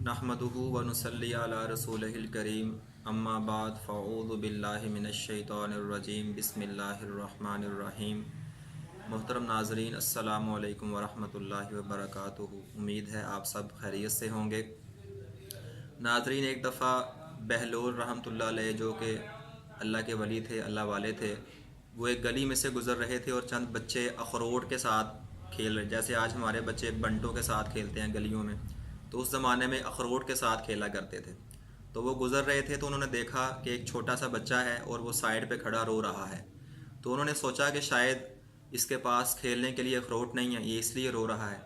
नहमदुहु व नुसल्ली अला रसूलिहिल करीम अम्मा बाद फ़अऊज़ु बिल्लाहि मिनश्शैतानिर्रजीम बिस्मिल्लाहिर्रहमानिर्रहीम। मोहतरम नाज़रीन, अस्सलामु अलैकुम व रहमतुल्लाहि व बरकातुहू। उम्मीद है आप सब खैरियत से होंगे। नाज़रीन, एक दफ़ा बहलोल रहमतुल्लाह अलैह, जो कि अल्लाह के वली थे, अल्लाह वाले थे, वो एक गली में से गुज़र रहे थे और चंद बच्चे अखरोट के साथ खेल रहे, जैसे आज हमारे बच्चे बंटों के साथ खेलते हैं गलियों में, तो उस ज़माने में अखरोट के साथ खेला करते थे। तो वो गुज़र रहे थे तो उन्होंने देखा कि एक छोटा सा बच्चा है और वो साइड पे खड़ा रो रहा है। तो उन्होंने सोचा कि शायद इसके पास खेलने के लिए अखरोट नहीं है, ये इसलिए रो रहा है।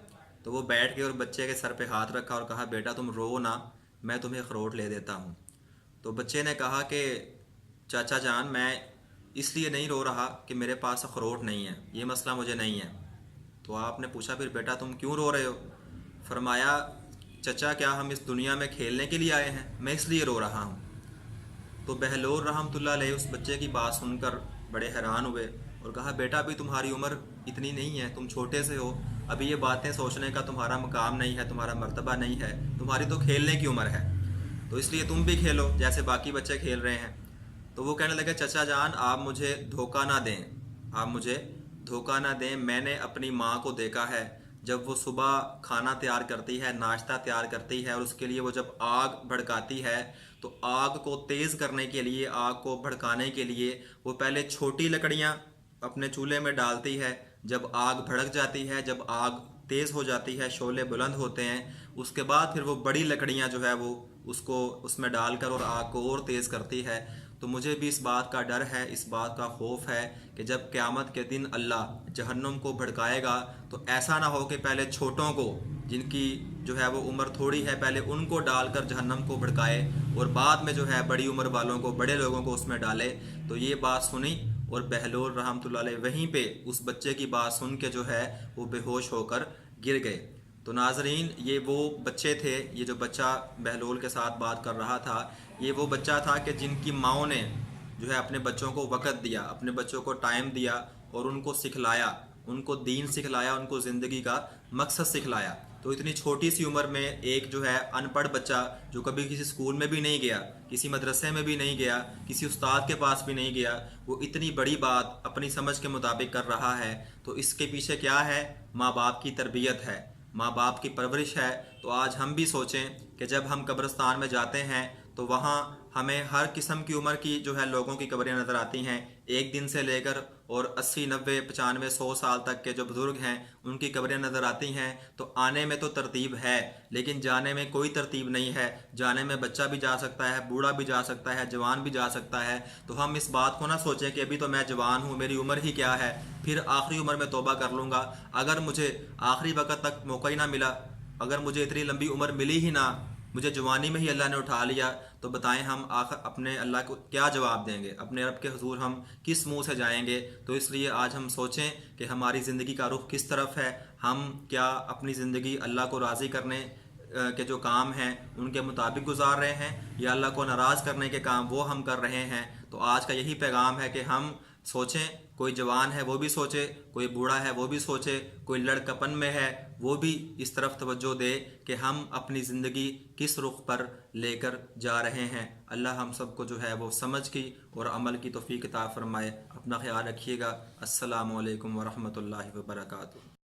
तो वो बैठ गए और बच्चे के सर पे हाथ रखा और कहा, बेटा तुम रो ना, मैं तुम्हें अखरोट ले देता हूँ। तो बच्चे ने कहा कि चाचा जान, मैं इसलिए नहीं रो रहा कि मेरे पास अखरोट नहीं है, ये मसला मुझे नहीं है। तो आपने पूछा, फिर बेटा तुम क्यों रो रहे हो? फरमाया, चचा क्या हम इस दुनिया में खेलने के लिए आए हैं? मैं इसलिए रो रहा हूँ। तो बहलोल रहमतुल्लाह अलैह उस बच्चे की बात सुनकर बड़े हैरान हुए और कहा, बेटा अभी तुम्हारी उम्र इतनी नहीं है, तुम छोटे से हो, अभी ये बातें सोचने का तुम्हारा मकाम नहीं है, तुम्हारा मर्तबा नहीं है, तुम्हारी तो खेलने की उम्र है, तो इसलिए तुम भी खेलो जैसे बाकी बच्चे खेल रहे हैं। तो वो कहने लगे, चचा जान आप मुझे धोखा ना दें, आप मुझे धोखा ना दें। मैंने अपनी माँ को देखा है, जब वो सुबह खाना तैयार करती है, नाश्ता तैयार करती है, और उसके लिए वो जब आग भड़काती है तो आग को तेज़ करने के लिए, आग को भड़काने के लिए वो पहले छोटी लकड़ियाँ अपने चूल्हे में डालती है। जब आग भड़क जाती है, जब आग तेज़ हो जाती है, शोले बुलंद होते हैं, उसके बाद फिर वो बड़ी लकड़ियाँ जो है वो उसको उसमें डालकर और आग को और तेज़ करती है। तो मुझे भी इस बात का डर है, इस बात का खौफ है कि जब क़यामत के दिन अल्लाह जहन्नुम को भड़काएगा तो ऐसा ना हो कि पहले छोटों को, जिनकी जो है वो उम्र थोड़ी है, पहले उनको डालकर जहन्नम को भड़काए और बाद में जो है बड़ी उम्र वालों को, बड़े लोगों को उसमें डाले। तो ये बात सुनी और बहलोल रहमतुल्लाह अलैह वहीं पे उस बच्चे की बात सुन के जो है वो बेहोश होकर गिर गए। तो नाजरीन, ये वो बच्चे थे, ये जो बच्चा बहलोल के साथ बात कर रहा था, ये वो बच्चा था कि जिनकी माओं ने जो है अपने बच्चों को वक़्त दिया, अपने बच्चों को टाइम दिया और उनको सिखलाया, उनको दीन सिखलाया, उनको ज़िंदगी का मकसद सिखलाया। तो इतनी छोटी सी उम्र में एक जो है अनपढ़ बच्चा, जो कभी किसी स्कूल में भी नहीं गया, किसी मदरसे में भी नहीं गया, किसी उस्ताद के पास भी नहीं गया, वो इतनी बड़ी बात अपनी समझ के मुताबिक कर रहा है। तो इसके पीछे क्या है? माँ बाप की तरबियत है, माँ बाप की परवरिश है। तो आज हम भी सोचें कि जब हम कब्रिस्तान में जाते हैं तो वहाँ हमें हर किस्म की उम्र की जो है लोगों की कब्रें नज़र आती हैं, एक दिन से लेकर और 80, 90, 95, 100 साल तक के जो बुज़ुर्ग हैं उनकी कब्रें नज़र आती हैं। तो आने में तो तरतीब है, लेकिन जाने में कोई तरतीब नहीं है। जाने में बच्चा भी जा सकता है, बूढ़ा भी जा सकता है, जवान भी जा सकता है। तो हम इस बात को ना सोचें कि अभी तो मैं जवान हूँ, मेरी उम्र ही क्या है, फिर आखिरी उम्र में तौबा कर लूँगा। अगर मुझे आखिरी वक्त तक मौका ही ना मिला, अगर मुझे इतनी लंबी उम्र मिली ही ना, मुझे जवानी में ही अल्लाह ने उठा लिया, तो बताएं हम आखिर अपने अल्लाह को क्या जवाब देंगे? अपने रब के हुजूर हम किस मुंह से जाएंगे? तो इसलिए आज हम सोचें कि हमारी ज़िंदगी का रुख किस तरफ है। हम क्या अपनी ज़िंदगी अल्लाह को राज़ी करने के जो काम हैं उनके मुताबिक गुजार रहे हैं, या अल्लाह को नाराज़ करने के काम वो हम कर रहे हैं? तो आज का यही पैगाम है कि हम सोचें। कोई जवान है वो भी सोचे, कोई बूढ़ा है वो भी सोचे, कोई लड़कपन में है वो भी इस तरफ तवज्जो दे कि हम अपनी ज़िंदगी किस रुख पर लेकर जा रहे हैं। अल्लाह हम सबको जो है वो समझ की और अमल की तौफीक अता फरमाए। अपना ख्याल रखिएगा। अस्सलामु अलैकुम व रहमतुल्लाहि व बरकातुहू।